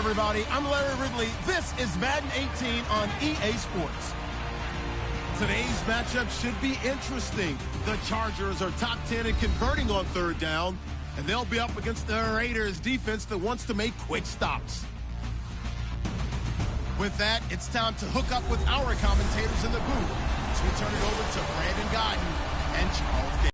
everybody. I'm Larry Ridley. This is Madden 18 on EA Sports. Today's matchup should be interesting. The Chargers are top 10 in converting on third down, and they'll be up against the Raiders defense that wants to make quick stops. With that, it's time to hook up with our commentators in the booth as we turn it over to Brandon Godden and Charles Davis.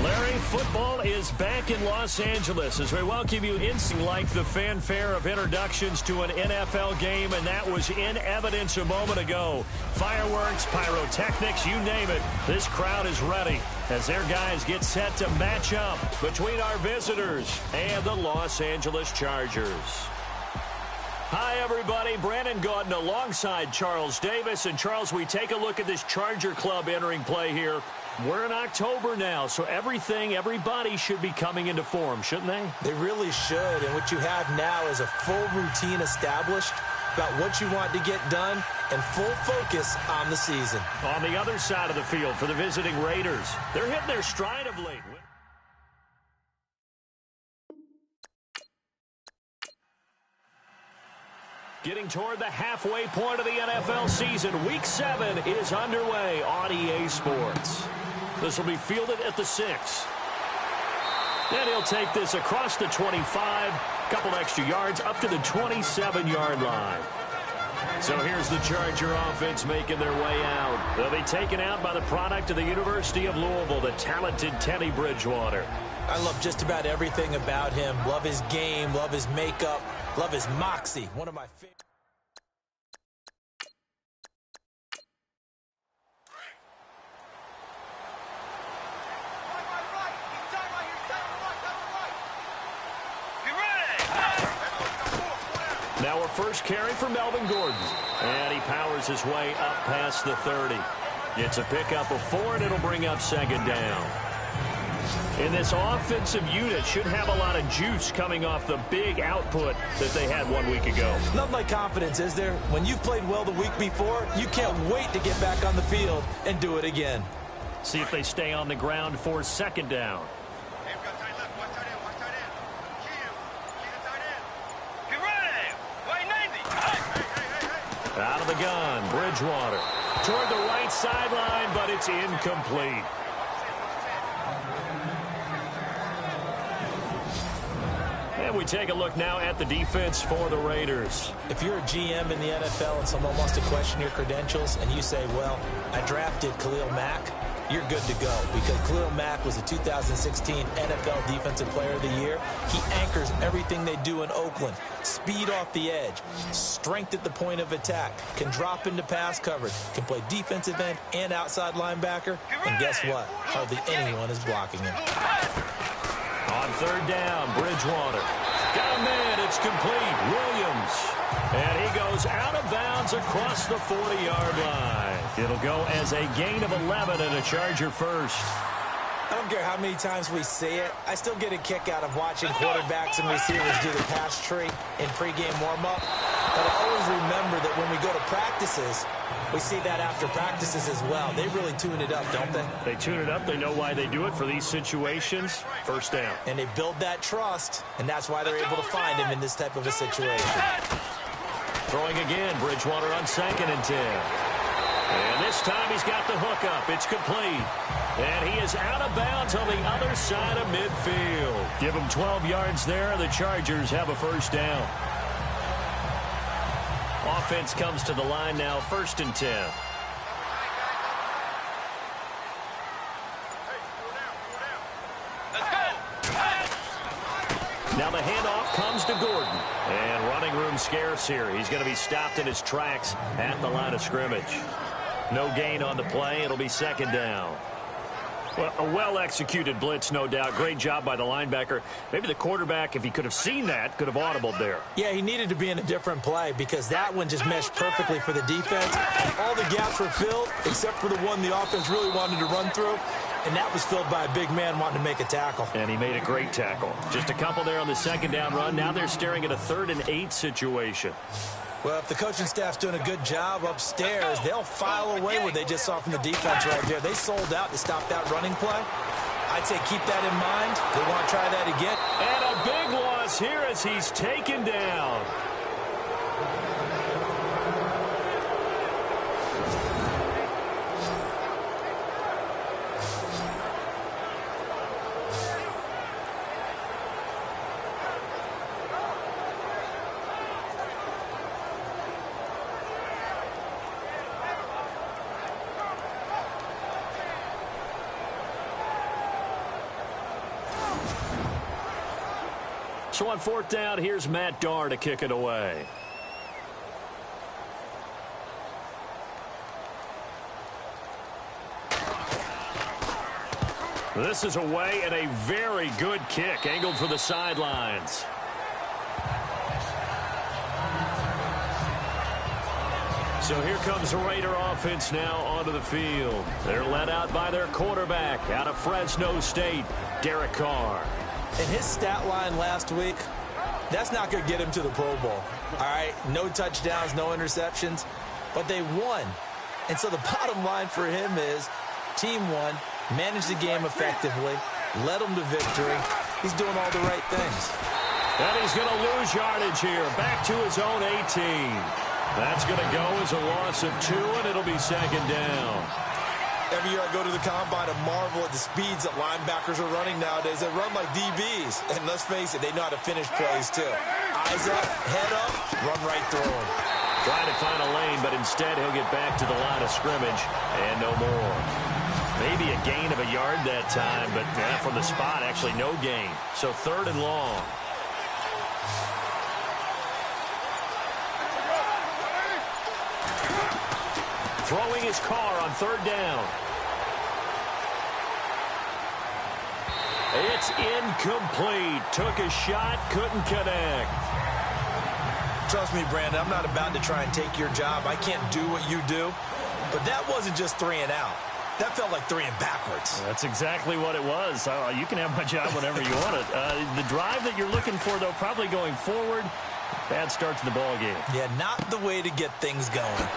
Larry, football is back in Los Angeles as we welcome you in like the fanfare of introductions to an NFL game, and that was in evidence a moment ago. Fireworks, pyrotechnics, you name it. This crowd is ready as their guys get set to match up between our visitors and the Los Angeles Chargers. Hi, everybody. Brandon Gaudin alongside Charles Davis. And, Charles, we take a look at this Charger club entering play here. We're in October now, so everybody should be coming into form, shouldn't they? They really should. And what you have now is a full routine established about what you want to get done and full focus on the season. On the other side of the field for the visiting Raiders, they're hitting their stride of late. Getting toward the halfway point of the NFL season, Week 7 is underway on EA Sports. This will be fielded at the 6. Then he'll take this across the 25, couple extra yards up to the 27-yard line. So here's the Charger offense making their way out. They'll be taken out by the product of the University of Louisville, the talented Teddy Bridgewater. I love just about everything about him. Love his game, love his makeup, love his moxie. One of my favorite. Now a first carry for Melvin Gordon. And he powers his way up past the 30. Gets a pickup of 4, and it'll bring up second down. And this offensive unit should have a lot of juice coming off the big output that they had 1 week ago. Nothing like confidence, is there? When you've played well the week before, you can't wait to get back on the field and do it again. See if they stay on the ground for second down. Out of the gun, Bridgewater. Toward the right sideline, but it's incomplete. And we take a look now at the defense for the Raiders. If you're a GM in the NFL and someone wants to question your credentials and you say, well, I drafted Khalil Mack, you're good to go, because Khalil Mack was the 2016 NFL Defensive Player of the Year. He anchors everything they do in Oakland. Speed off the edge, strength at the point of attack, can drop into pass coverage, can play defensive end and outside linebacker, and guess what? Hardly anyone is blocking him. On third down, Bridgewater. Got a man, it's complete. Williams. And he goes out of bounds across the 40-yard line. It'll go as a gain of 11 and a Charger first. I don't care how many times we see it. I still get a kick out of watching quarterbacks and receivers do the pass tree in pregame warm-up. But I always remember that when we go to practices, we see that after practices as well. They really tune it up, don't they? They tune it up. They know why they do it for these situations. First down. And they build that trust, and that's why they're able to find him in this type of a situation. Throwing again, Bridgewater on 2nd and 10. And this time he's got the hookup. It's complete. And he is out of bounds on the other side of midfield. Give him 12 yards there. The Chargers have a first down. Offense comes to the line now, 1st and 10. Now the handoff comes to Gordon. And running room scarce here. He's going to be stopped in his tracks at the line of scrimmage. No gain on the play. It'll be second down. Well, a well-executed blitz, no doubt. Great job by the linebacker. Maybe the quarterback, if he could have seen that, could have audibled there. Yeah, he needed to be in a different play because that one just meshed perfectly for the defense. All the gaps were filled except for the one the offense really wanted to run through, and that was filled by a big man wanting to make a tackle. And he made a great tackle. Just a couple there on the second down run. Now they're staring at a 3rd and 8 situation. Well, if the coaching staff's doing a good job upstairs, they'll file away what they just saw from the defense right there. They sold out to stop that running play. I'd say keep that in mind. They want to try that again. And a big one across here as he's taken down. So on fourth down, here's Matt Darr to kick it away. This is away and a very good kick, angled for the sidelines. So here comes the Raider offense now onto the field. They're led out by their quarterback out of Fresno State, Derek Carr. And his stat line last week, that's not going to get him to the Pro Bowl. All right, no touchdowns, no interceptions, but they won. And so the bottom line for him is team won, managed the game effectively, led them to victory. He's doing all the right things. And he's going to lose yardage here, back to his own 18. That's going to go as a loss of 2, and it'll be second down. Every year I go to the combine and marvel at the speeds that linebackers are running nowadays. They run like DBs. And let's face it, they know how to finish plays too. Eyes up, head up, run right through them. Trying to find a lane, but instead he'll get back to the line of scrimmage and no more. Maybe a gain of a yard that time, but from the spot, actually no gain. So third and long. Throwing his Carr on third down. It's incomplete. Took a shot, couldn't connect. Trust me, Brandon, I'm not about to try and take your job. I can't do what you do. But that wasn't just 3 and out. That felt like 3 and backwards. That's exactly what it was. You can have my job whenever you want it. The drive that you're looking for, though, probably going forward. Bad start to the ball game. Yeah, not the way to get things going.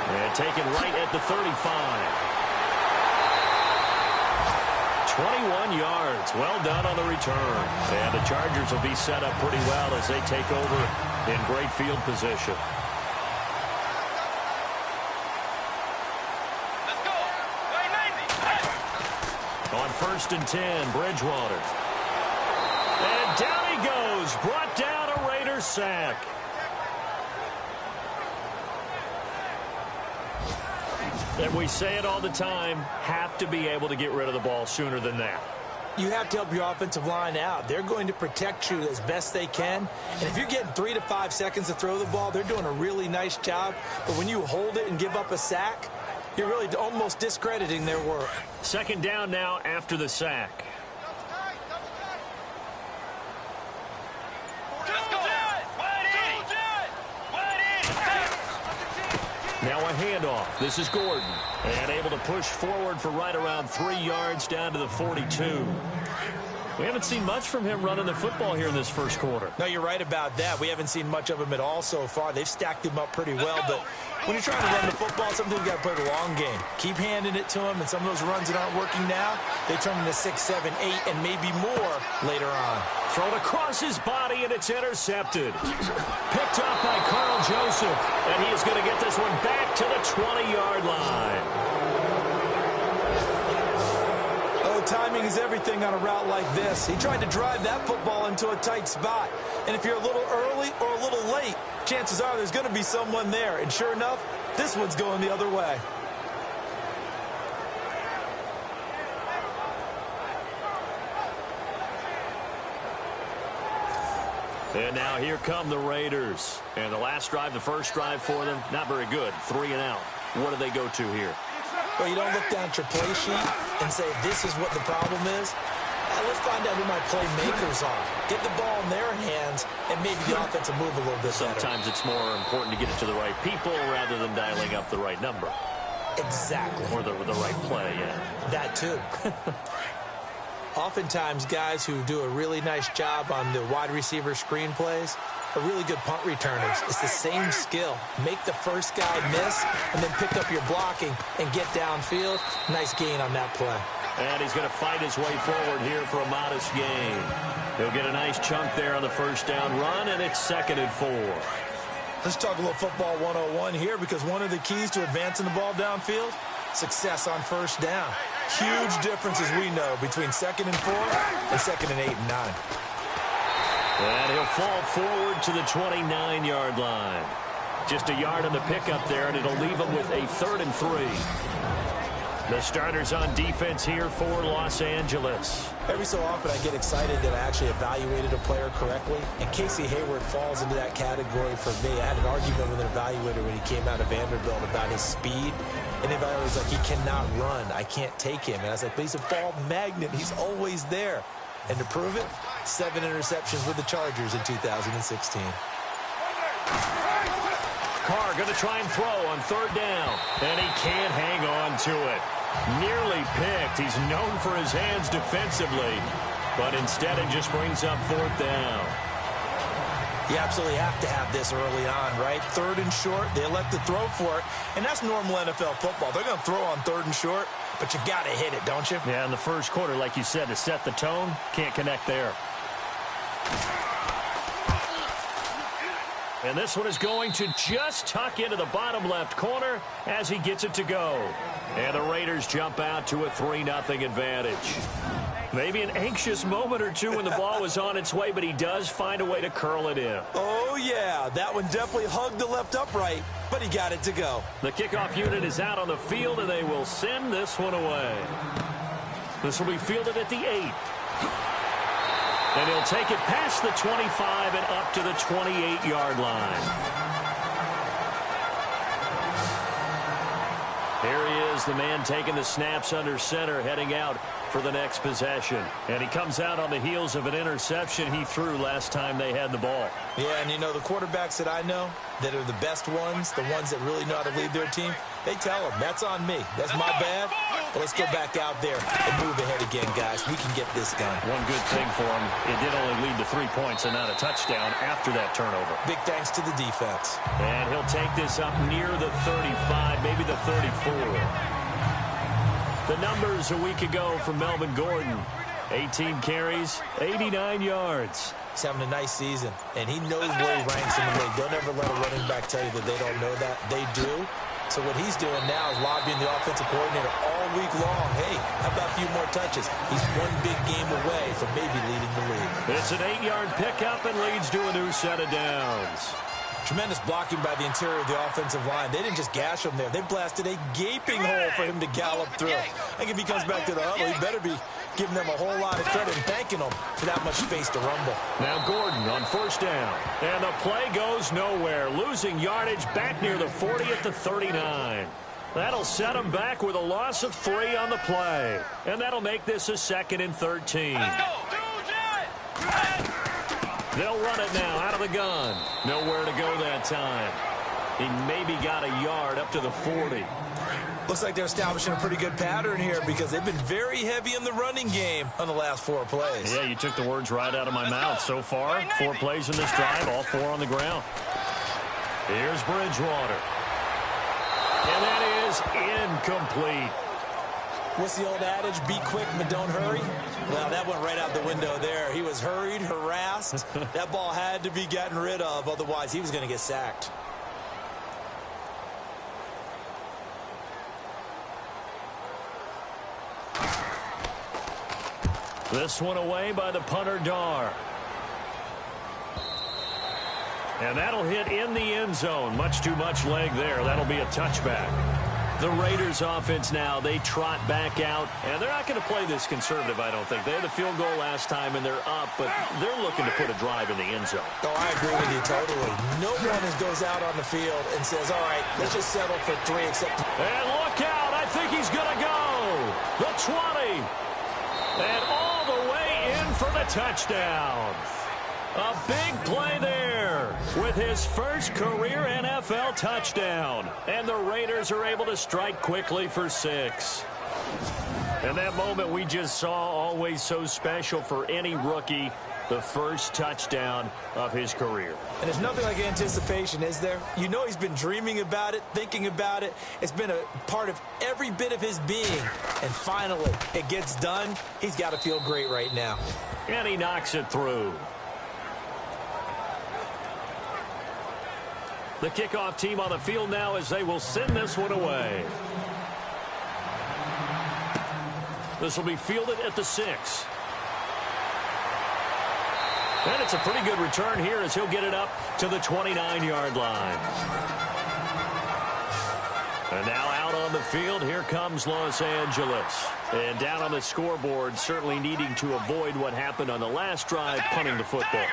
And taken right at the 35. 21 yards. Well done on the return. And the Chargers will be set up pretty well as they take over in great field position. Let's go. On first and 10, Bridgewater. And down he goes. Brought down a Raider sack. And we say it all the time, have to be able to get rid of the ball sooner than that. You have to help your offensive line out. They're going to protect you as best they can. And if you're getting 3 to 5 seconds to throw the ball, they're doing a really nice job. But when you hold it and give up a sack, you're really almost discrediting their work. Second down now after the sack. Now a handoff. This is Gordon. And able to push forward for right around 3 yards down to the 42. We haven't seen much from him running the football here in this first quarter. No, you're right about that. We haven't seen much of him at all so far. They've stacked him up pretty well. But when you're trying to run the football, sometimes you got to play the long game. Keep handing it to him. And some of those runs that aren't working now, they turn into 6, 7, 8, and maybe more later on. Thrown across his body, and it's intercepted. Picked up by Carl Joseph. And he is going to get this one back to the 20-yard line. Timing is everything on a route like this. He tried to drive that football into a tight spot. And if you're a little early or a little late, chances are there's going to be someone there. And sure enough, this one's going the other way. And now here come the Raiders. And the last drive, the first drive for them, not very good. 3 and out. What do they go to here? Well, you don't look down at your play sheet and say, this is what the problem is. Let's find out who my playmakers are. Get the ball in their hands and maybe the offense will move a little bit better. Sometimes it's more important to get it to the right people rather than dialing up the right number. Exactly. Or the right play, yeah. That too. Oftentimes, guys who do a really nice job on the wide receiver screen plays are really good punt returners. It's the same skill. Make the first guy miss and then pick up your blocking and get downfield. Nice gain on that play. And he's going to fight his way forward here for a modest gain. He'll get a nice chunk there on the first down run, and it's 2nd and 4. Let's talk a little football 101 here, because one of the keys to advancing the ball downfield, success on first down. Huge difference, as we know, between 2nd and 4 and 2nd and 8 and 9. And he'll fall forward to the 29-yard line. Just a yard on the pickup there, and it'll leave him with a 3rd and 3. The starters on defense here for Los Angeles. Every so often I get excited that I actually evaluated a player correctly, and Casey Hayward falls into that category for me. I had an argument with an evaluator when he came out of Vanderbilt about his speed, and the evaluator was like, he cannot run. I can't take him. And I was like, but he's a ball magnet. He's always there. And to prove it, 7 interceptions with the Chargers in 2016. Carr going to try and throw on 3rd down, and he can't hang on to it. Nearly picked. He's known for his hands defensively, but instead it just brings up 4th down. You absolutely have to have this early on, right? 3rd and short, they elect to throw for it, and that's normal NFL football. They're going to throw on 3rd and short, but you've got to hit it, don't you? Yeah, in the first quarter, like you said, to set the tone, can't connect there. And this one is going to just tuck into the bottom left corner as he gets it to go. And the Raiders jump out to a 3-0 advantage. Maybe an anxious moment or two when the ball was on its way, but he does find a way to curl it in. Oh, yeah, that one definitely hugged the left upright, but he got it to go. The kickoff unit is out on the field, and they will send this one away. This will be fielded at the 8. And he'll take it past the 25 and up to the 28-yard line. Here he is, the man taking the snaps under center, heading out for the next possession. And he comes out on the heels of an interception he threw last time they had the ball. Yeah, and you know, the quarterbacks that I know that are the best ones, the ones that really know how to lead their team, they tell them, that's on me. That's my bad. But let's go back out there and move ahead again, guys. We can get this done. One good thing for him, it did only lead to 3 points and not a touchdown after that turnover. Big thanks to the defense. And he'll take this up near the 35, maybe the 34. The numbers a week ago from Melvin Gordon. 18 carries, 89 yards. He's having a nice season, and he knows where he ranks in the league. Don't ever let a running back tell you that they don't know that. They do. So what he's doing now is lobbying the offensive coordinator all week long. Hey, how about a few more touches? He's one big game away from maybe leading the league. It's an 8-yard pickup and leads to a new set of downs. Tremendous blocking by the interior of the offensive line. They didn't just gash him there. They blasted a gaping hole for him to gallop through. I think if he comes back to the huddle, he better be giving them a whole lot of credit and thanking them for that much space to rumble. Now Gordon on 1st down. And the play goes nowhere. Losing yardage back near the 40 at the 39. That'll set him back with a loss of 3 on the play. And that'll make this a 2nd and 13. They'll run it now out of the gun. Nowhere to go that time. He maybe got a yard up to the 40. Looks like they're establishing a pretty good pattern here because they've been very heavy in the running game on the last 4 plays. Yeah, you took the words right out of my mouth. So far, 4 plays in this drive, all 4 on the ground. Here's Bridgewater. And that is incomplete. What's the old adage? Be quick, but don't hurry. Well, that went right out the window there. He was hurried, harassed. That ball had to be gotten rid of. Otherwise, he was going to get sacked. This one away by the punter, Dar. And that'll hit in the end zone. Much too much leg there. That'll be a touchback. The Raiders offense now, they trot back out, and they're not going to play this conservative, I don't think. They had the field goal last time, and they're up, but they're looking to put a drive in the end zone. Oh, I agree with you totally. No one goes out on the field and says, all right, let's just settle for 3 except... And look out, I think he's going to go. The 20. And all the way in for the touchdown. A big play there with his first career NFL touchdown. And the Raiders are able to strike quickly for 6. And that moment we just saw, always so special for any rookie. the first touchdown of his career. And there's nothing like anticipation, is there? You know he's been dreaming about it, thinking about it. It's been a part of every bit of his being. And finally, it gets done. He's got to feel great right now. And he knocks it through. The kickoff team on the field now as they will send this one away. This will be fielded at the 6. And it's a pretty good return here as he'll get it up to the 29-yard line. And now out on the field, here comes Los Angeles. And down on the scoreboard, certainly needing to avoid what happened on the last drive, punting the football.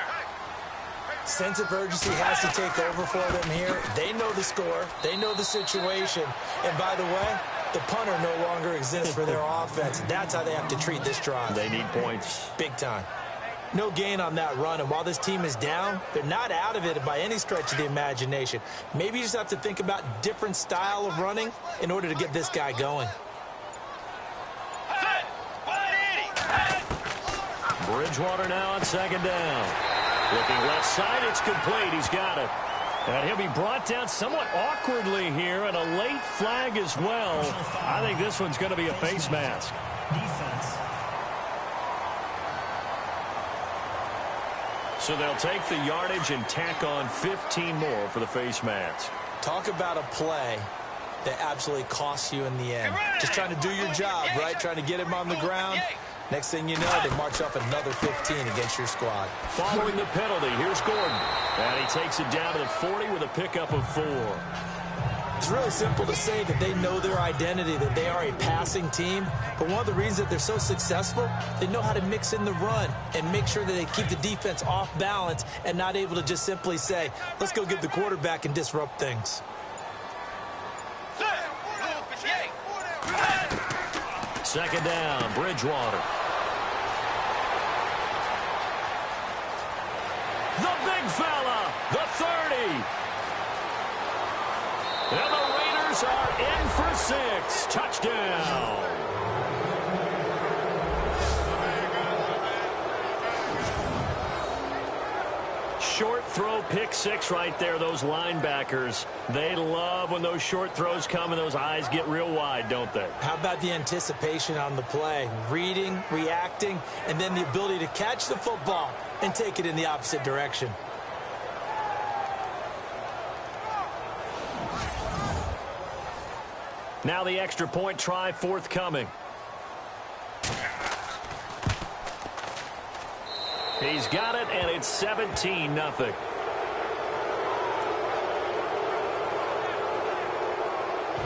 Sense of urgency has to take over for them here. They know the score. They know the situation. And by the way, the punter no longer exists for their offense. That's how they have to treat this drive. They need points. Big time. No gain on that run, and while this team is down, they're not out of it by any stretch of the imagination. Maybe you just have to think about different style of running in order to get this guy going. Bridgewater now on second down. Looking left side, it's complete. He's got it. And he'll be brought down somewhat awkwardly here, and a late flag as well. I think this one's going to be a face mask. So they'll take the yardage and tack on 15 more for the face mask. Talk about a play that absolutely costs you in the end. Just trying to do your job, right? Trying to get him on the ground. Next thing you know, they march up another 15 against your squad. Following the penalty, here's Gordon. And he takes it down to the 40 with a pickup of 4. It's really simple to say that they know their identity, that they are a passing team. But one of the reasons that they're so successful, they know how to mix in the run and make sure that they keep the defense off balance and not able to just simply say, let's go get the quarterback and disrupt things. Second down, Bridgewater. The big fella, the 30. And the Raiders are in for 6. Touchdown. Short throw, pick 6 right there. Those linebackers, they love when those short throws come and those eyes get real wide, don't they? How about the anticipation on the play? Reading, reacting, and then the ability to catch the football and take it in the opposite direction. Now the extra point try forthcoming. He's got it, and it's 17-0.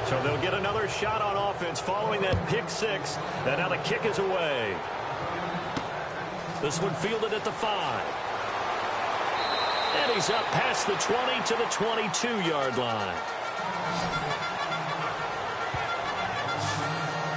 So they'll get another shot on offense following that pick 6. And now the kick is away. This one fielded at the 5. And he's up past the 20 to the 22-yard line.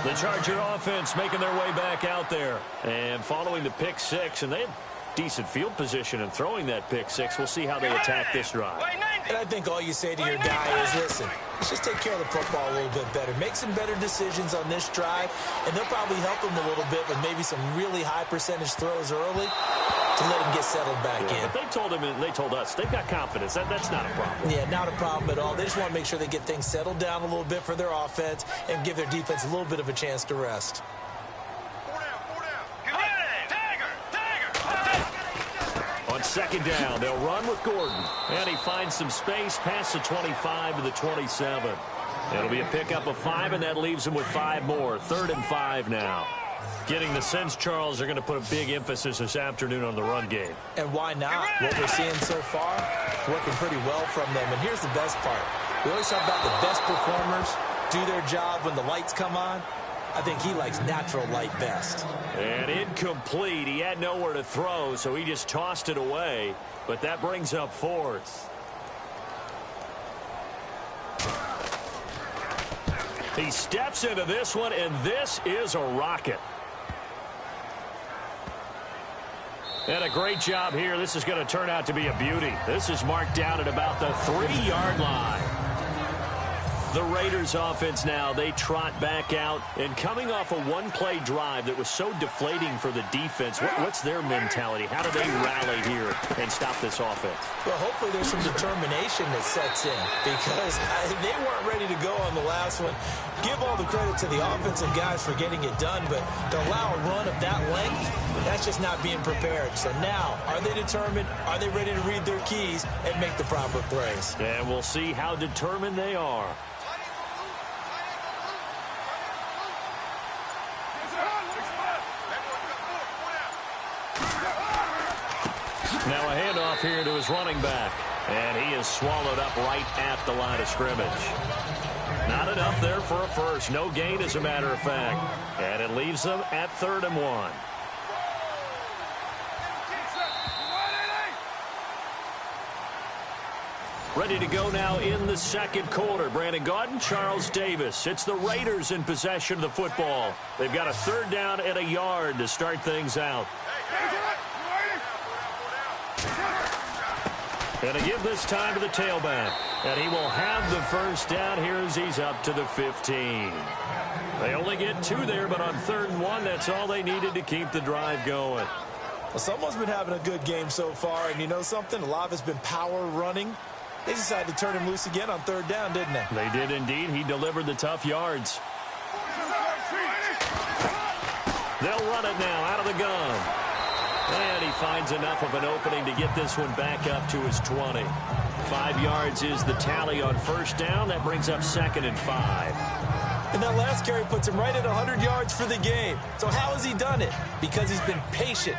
The Charger offense making their way back out there. And following the pick 6, and they have decent field position in throwing that pick 6. We'll see how they attack this drive. And I think all you say to your guy is, listen, let's just take care of the football a little bit better. Make some better decisions on this drive, and they'll probably help him a little bit with maybe some really high percentage throws early to let him get settled back in. But they told him, and they told us, they've got confidence. That's not a problem. Yeah, not a problem at all. They just want to make sure they get things settled down a little bit for their offense and give their defense a little bit of a chance to rest. On second down, they'll run with Gordon. And he finds some space past the 25 to the 27. It'll be a pickup of 5, and that leaves him with 5 more. 3rd and 5 now. Getting the sense, Charles, they're going to put a big emphasis this afternoon on the run game. And why not? What we're seeing so far, working pretty well from them. And here's the best part. We always talk about the best performers do their job when the lights come on. I think he likes natural light best. And incomplete. He had nowhere to throw, so he just tossed it away. But that brings up 4th. He steps into this one, and this is a rocket. And a great job here. This is going to turn out to be a beauty. This is marked down at about the 3-yard line. The Raiders offense now, they trot back out. And coming off a one-play drive that was so deflating for the defense, what's their mentality? How do they rally here and stop this offense? Well, hopefully there's some determination that sets in because they weren't ready to go on the last one. Give all the credit to the offensive guys for getting it done, but to allow a run of that length, that's just not being prepared. So now, are they determined? Are they ready to read their keys and make the proper plays? And we'll see how determined they are. Now a handoff here to his running back. And he is swallowed up right at the line of scrimmage. Not enough there for a first. No gain, as a matter of fact. And it leaves them at 3rd and 1. Ready to go now in the second quarter. Brandon Gaudin, Charles Davis. It's the Raiders in possession of the football. They've got a 3rd down and a yard to start things out. And to give this time to the tailback. And he will have the first down here as he's up to the 15. They only get 2 there, but on 3rd and 1, that's all they needed to keep the drive going. Well, someone's been having a good game so far, and you know something? A lot of it's been power running. They decided to turn him loose again on 3rd down, didn't they? They did indeed. He delivered the tough yards. They'll run it now out of the gun. And he finds enough of an opening to get this one back up to his 20. 5 yards is the tally on 1st down. That brings up 2nd and 5. And that last carry puts him right at 100 yards for the game. So how has he done it? Because he's been patient,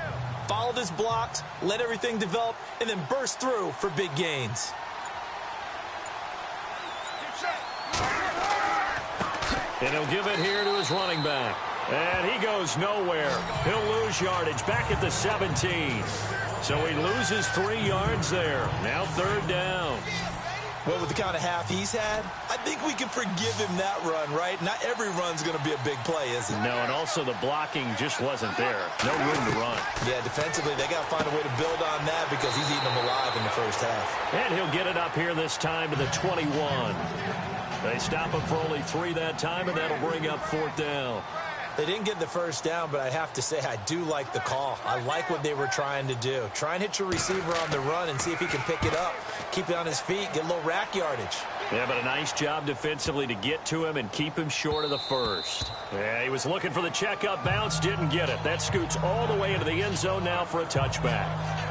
followed his blocks, let everything develop, and then burst through for big gains. And he'll give it here to his running back. And he goes nowhere. He'll lose yardage back at the 17. So he loses 3 yards there. Now 3rd down. Well, with the kind of half he's had, I think we can forgive him that run, right? Not every run's going to be a big play, is it? No, and also the blocking just wasn't there. No room to run. Yeah, defensively, they got to find a way to build on that because he's eating them alive in the first half. And he'll get it up here this time to the 21. They stop him for only 3 that time, and that'll bring up 4th down. They didn't get the first down, but I have to say I do like the call. I like what they were trying to do. Try and hit your receiver on the run and see if he can pick it up. Keep it on his feet, get a little rack yardage. Yeah, but a nice job defensively to get to him and keep him short of the first. Yeah, he was looking for the checkup bounce, didn't get it. That scoots all the way into the end zone now for a touchback.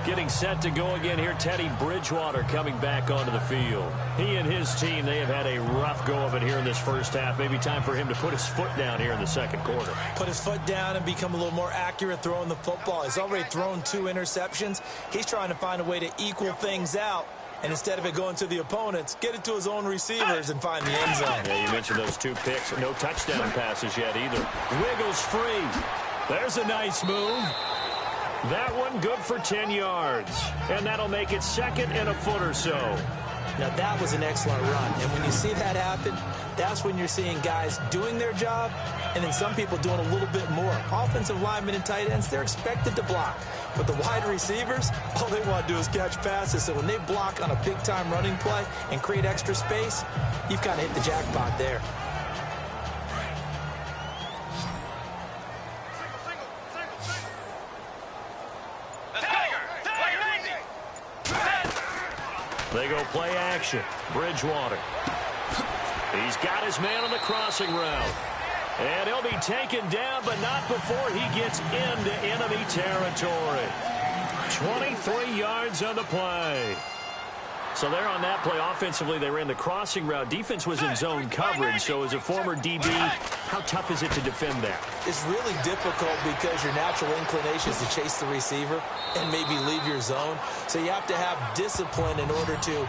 Getting set to go again here, Teddy Bridgewater coming back onto the field. He and his team, they have had a rough go of it here in this first half. Maybe time for him to put his foot down here in the second quarter. Put his foot down and become a little more accurate throwing the football. He's already thrown 2 interceptions. He's trying to find a way to equal things out. And instead of it going to the opponents, get it to his own receivers and find the end zone. Yeah, you mentioned those 2 picks. No touchdown passes yet either. Wiggles free. There's a nice move. That one good for 10 yards. And that'll make it 2nd and a foot or so. Now, that was an excellent run. And when you see that happen, that's when you're seeing guys doing their job and then some people doing a little bit more. Offensive linemen and tight ends, they're expected to block. But the wide receivers, all they want to do is catch passes. So when they block on a big-time running play and create extra space, you've kind of hit the jackpot there. They go play action. Bridgewater. He's got his man on the crossing route. And he'll be taken down, but not before he gets into enemy territory. 23 yards on the play. So there on that play, offensively, they ran the crossing route. Defense was in zone coverage, so as a former DB, how tough is it to defend that? It's really difficult because your natural inclination is to chase the receiver and maybe leave your zone. So you have to have discipline in order to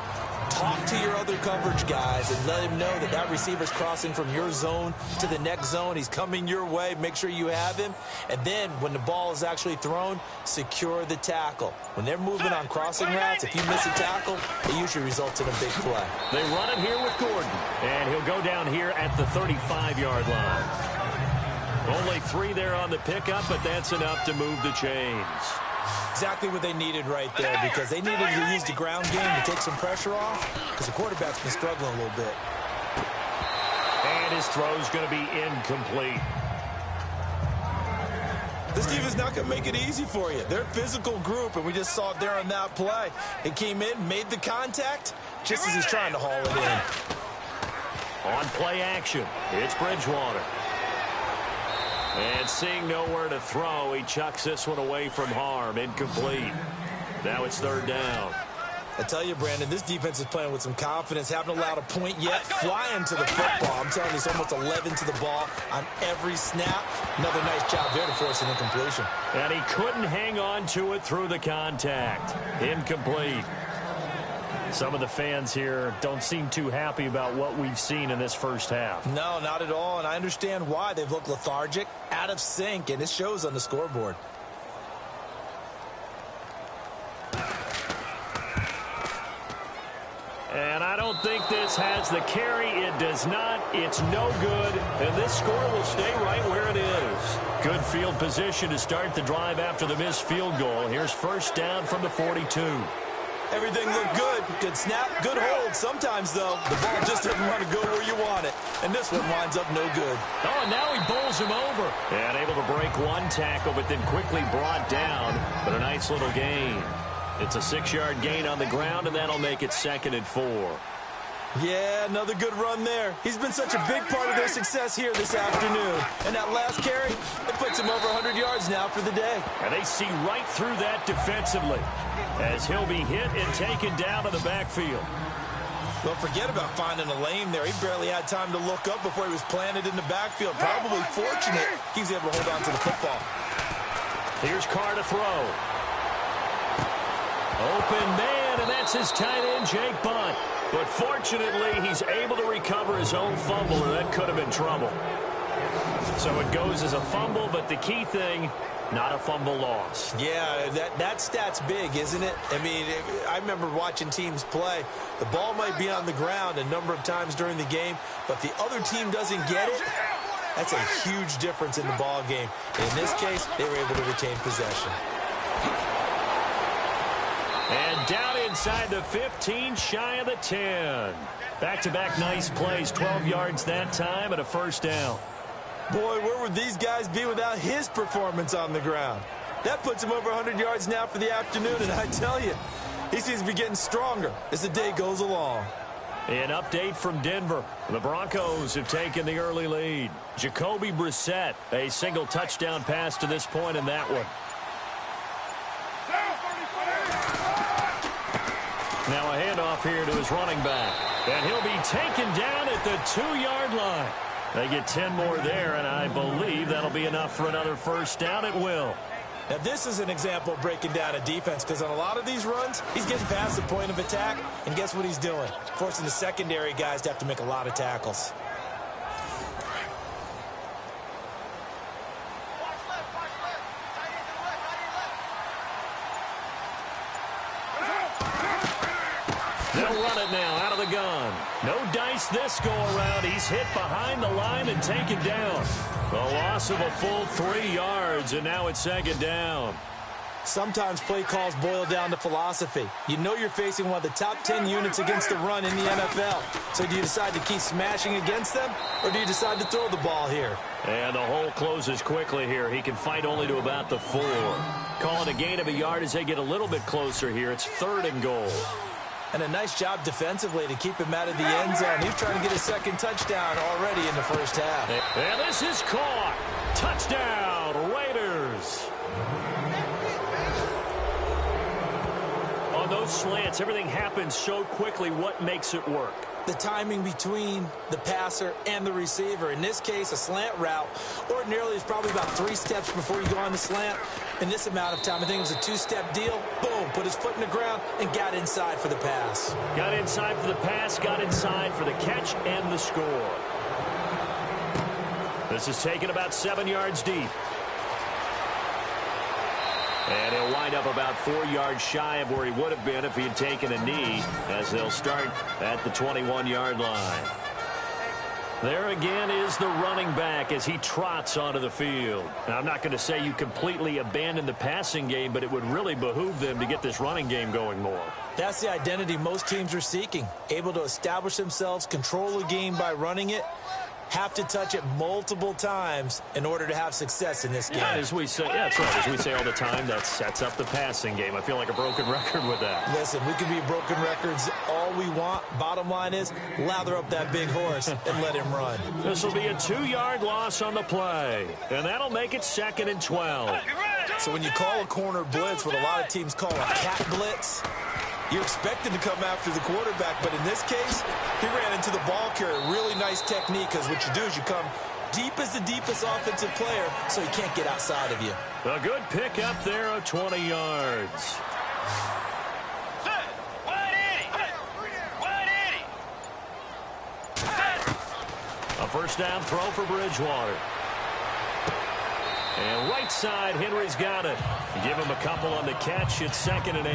talk to your other coverage guys and let him know that that receiver's crossing from your zone to the next zone. He's coming your way. Make sure you have him. And then when the ball is actually thrown, secure the tackle. When they're moving on crossing routes, if you miss a tackle, it usually results in a big play. They run it here with Gordon. And he'll go down here at the 35-yard line. Only 3 there on the pickup, but that's enough to move the chains. Exactly what they needed right there because they needed to use the ground game to take some pressure off because the quarterback's been struggling a little bit. his throw's going to be incomplete. This team is not going to make it easy for you. They're a physical group, and we just saw it there on that play. It came in, made the contact, just as he's trying to haul it in. On play action, it's Bridgewater. And seeing nowhere to throw, he chucks this one away from harm. Incomplete. Now it's third down. I tell you, Brandon, this defense is playing with some confidence. Haven't allowed a point yet. Flying to the football. I'm telling you, it's almost 11 to the ball on every snap. Another nice job there to force an incompletion. And he couldn't hang on to it through the contact. Incomplete. Some of the fans here don't seem too happy about what we've seen in this first half. No, not at all, and I understand why. They've looked lethargic, out of sync, and it shows on the scoreboard. And I don't think this has the carry. It does not. It's no good. And this score will stay right where it is. Good field position to start the drive after the missed field goal. Here's first down from the 42. Everything looked good. Good snap, good hold. Sometimes, though, the ball just doesn't want to go where you want it. And this one winds up no good. Oh, and now he bowls him over. And able to break one tackle, but then quickly brought down. But a nice little gain. It's a 6-yard gain on the ground, and that'll make it 2nd and 4. Yeah, another good run there. He's been such a big part of their success here this afternoon. And that last carry, it puts him over 100 yards now for the day. And they see right through that defensively as he'll be hit and taken down to the backfield. Well, forget about finding a lane there. He barely had time to look up before he was planted in the backfield. Probably fortunate he was able to hold on to the football. Here's Carr to throw. Open man, and that's his tight end, Jake Bunt. But fortunately, he's able to recover his own fumble, and that could have been trouble. So it goes as a fumble, but the key thing, not a fumble loss. Yeah, that stat's big, isn't it? I mean, I remember watching teams play. The ball might be on the ground a number of times during the game, but if the other team doesn't get it, that's a huge difference in the ball game. In this case, they were able to retain possession. And down inside the 15, shy of the 10. Back-to-back nice plays, 12 yards that time and a first down. Boy, where would these guys be without his performance on the ground? That puts him over 100 yards now for the afternoon, and I tell you, he seems to be getting stronger as the day goes along. An update from Denver. The Broncos have taken the early lead. Jacoby Brissett, a single touchdown pass to this point in that one. Now a handoff here to his running back. And he'll be taken down at the 2-yard line. They get 10 more there, and I believe that'll be enough for another first down. It will. Now, this is an example of breaking down a defense, because on a lot of these runs, he's getting past the point of attack, and guess what he's doing? Forcing the secondary guys to have to make a lot of tackles. They'll run it now out of the gun. No dice this go-around. He's hit behind the line and taken down. A loss of a full 3 yards, and now it's 2nd down. Sometimes play calls boil down to philosophy. You know you're facing one of the top 10 units against the run in the NFL. So do you decide to keep smashing against them, or do you decide to throw the ball here? And the hole closes quickly here. He can fight only to about the 4. Call it a gain of a yard as they get a little bit closer here. It's 3rd and goal. And a nice job defensively to keep him out of the end zone. He's trying to get his 2nd touchdown already in the first half. And this is caught. Touchdown, Raiders. On those slants, everything happens so quickly. What makes it work? The timing between the passer and the receiver. In this case, a slant route ordinarily is probably about 3 steps before you go on the slant. In this amount of time, I think it was a 2-step deal. Boom, put his foot in the ground and got inside for the pass. Got inside for the pass, got inside for the catch and the score. This is taken about 7 yards deep. And he'll wind up about 4 yards shy of where he would have been if he had taken a knee, as they'll start at the 21-yard line. There again is the running back as he trots onto the field. Now, I'm not going to say you completely abandon the passing game, but it would really behoove them to get this running game going more. That's the identity most teams are seeking. Able to establish themselves, control the game by running it. have to touch it multiple times in order to have success in this game. Yeah, as we say, yeah, that's right. As we say all the time, that sets up the passing game. I feel like a broken record with that. Listen, we can be broken records all we want. Bottom line is, lather up that big horse and let him run. This will be a 2-yard loss on the play, and that'll make it 2nd and 12. So when you call a corner blitz, what a lot of teams call a cat blitz, you're expecting to come after the quarterback, but in this case, he ran into the ball carrier. Really nice technique, because what you do is you come deep as the deepest offensive player, so he can't get outside of you. A good pick up there of 20 yards. A first down throw for Bridgewater. And right side, Henry's got it. Give him a couple on the catch. It's 2nd and 8.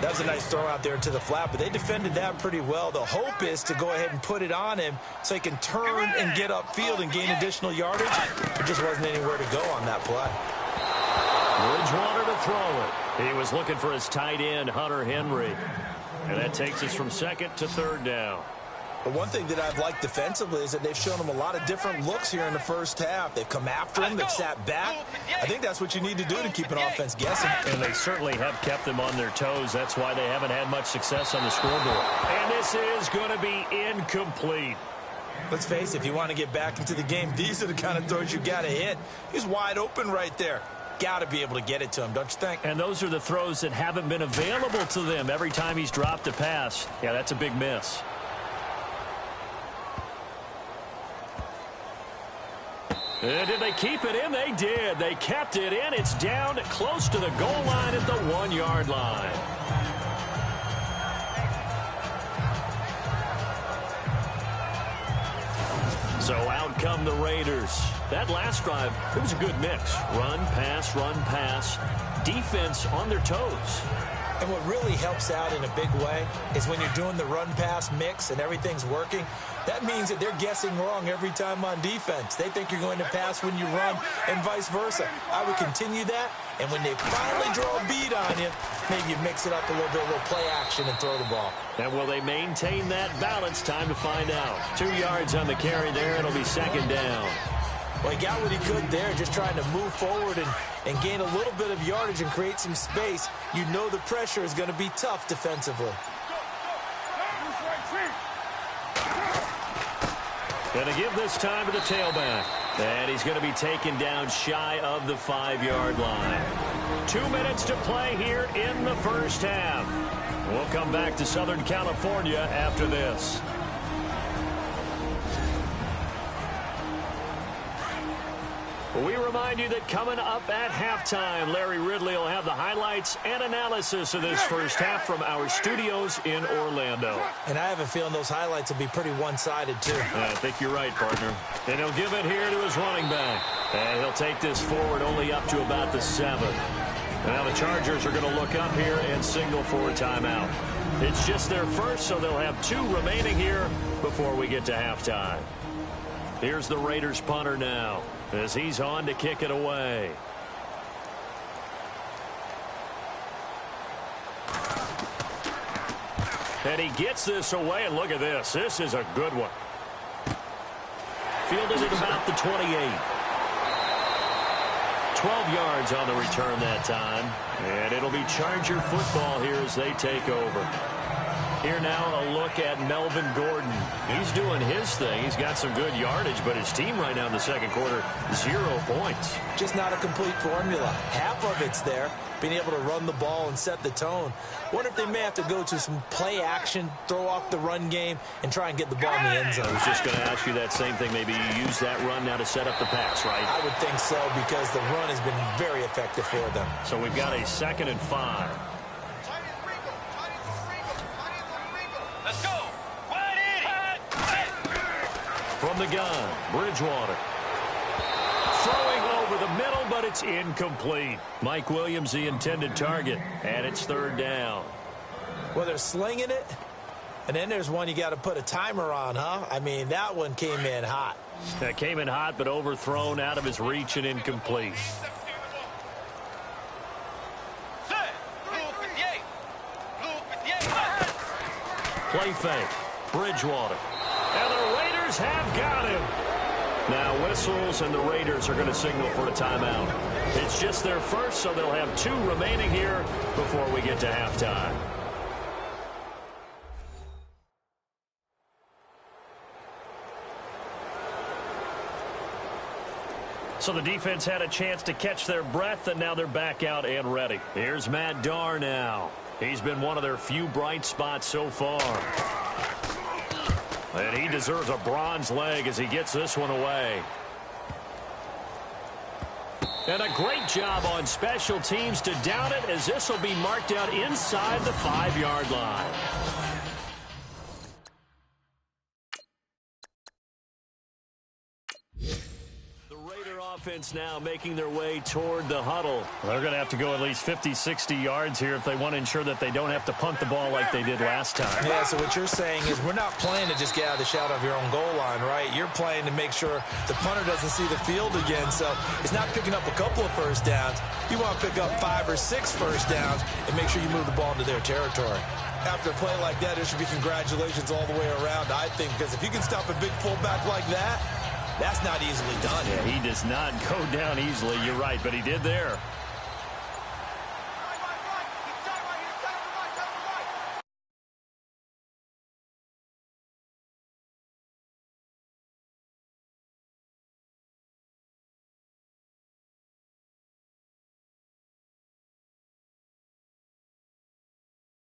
That was a nice throw out there to the flat, but they defended that pretty well. The hope is to go ahead and put it on him so he can turn and get upfield and gain additional yardage. There just wasn't anywhere to go on that play. Bridgewater to throw it. He was looking for his tight end, Hunter Henry. And that takes us from 2nd to 3rd down. But one thing that I've liked defensively is that they've shown him a lot of different looks here in the first half. They've come after him. They've sat back. I think that's what you need to do to keep an offense guessing. And they certainly have kept them on their toes. That's why they haven't had much success on the scoreboard. And this is going to be incomplete. Let's face it, if you want to get back into the game, these are the kind of throws you got to hit. He's wide open right there. Got to be able to get it to him, don't you think? And those are the throws that haven't been available to them every time he's dropped a pass. Yeah, that's a big miss. Did they keep it in? They did. They kept it in. It's down close to the goal line at the 1-yard line. So out come the Raiders. That last drive, it was a good mix. Run, pass, defense on their toes. And what really helps out in a big way is when you're doing the run-pass mix and everything's working, that means that they're guessing wrong every time on defense. They think you're going to pass when you run and vice versa. I would continue that, and when they finally draw a bead on you, maybe you mix it up a little bit, a little play action and throw the ball. And will they maintain that balance? Time to find out. 2 yards on the carry there. It'll be 2nd down. Well, he got what he could there, just trying to move forward and gain a little bit of yardage and create some space. You know the pressure is going to be tough defensively. Going to give this time to the tailback. And he's going to be taken down shy of the 5-yard line. 2 minutes to play here in the first half. We'll come back to Southern California after this. We remind you that coming up at halftime, Larry Ridley will have the highlights and analysis of this first half from our studios in Orlando. And I have a feeling those highlights will be pretty one-sided, too. I think you're right, partner. And he'll give it here to his running back. And he'll take this forward only up to about the 7. Now the Chargers are going to look up here and signal for a timeout. It's just their first, so they'll have 2 remaining here before we get to halftime. Here's the Raiders punter now, as he's on to kick it away. And he gets this away, and look at this. This is a good one. Fielded at about the 28. 12 yards on the return that time. And it'll be Charger football here as they take over. Here now a look at Melvin Gordon. He's doing his thing. He's got some good yardage, but his team right now in the second quarter, 0 points. Just not a complete formula. Half of it's there, being able to run the ball and set the tone. Wonder if they may have to go to some play action, throw off the run game, and try and get the ball in the end zone. I was just going to ask you that same thing. Maybe you use that run now to set up the pass, right? I would think so, because the run has been very effective for them. So we've got a 2nd and 5. Let's go. From the gun, Bridgewater. Throwing over the middle, but it's incomplete. Mike Williams, the intended target, and it's 3rd down. Well, they're slinging it, and then there's one you got to put a timer on, huh? I mean, that one came in hot. That came in hot, but overthrown, out of his reach, and incomplete. Play fake. Bridgewater. And the Raiders have got him. Now whistles, and the Raiders are going to signal for a timeout. It's just their first, so they'll have 2 remaining here before we get to halftime. So the defense had a chance to catch their breath, and now they're back out and ready. Here's Matt Darr now. He's been one of their few bright spots so far. And he deserves a bronze leg as he gets this one away. And a great job on special teams to down it, as this will be marked out inside the 5-yard line. Offense now making their way toward the huddle. They're going to have to go at least 50, 60 yards here if they want to ensure that they don't have to punt the ball like they did last time. Yeah, so what you're saying is we're not playing to just get out of the shadow of your own goal line, right? You're playing to make sure the punter doesn't see the field again. So it's not picking up a couple of first downs. You want to pick up 5 or 6 first downs and make sure you move the ball into their territory. After a play like that, there should be congratulations all the way around, I think, because if you can stop a big fullback like that, that's not easily done. Yeah, he does not go down easily. You're right, but he did there.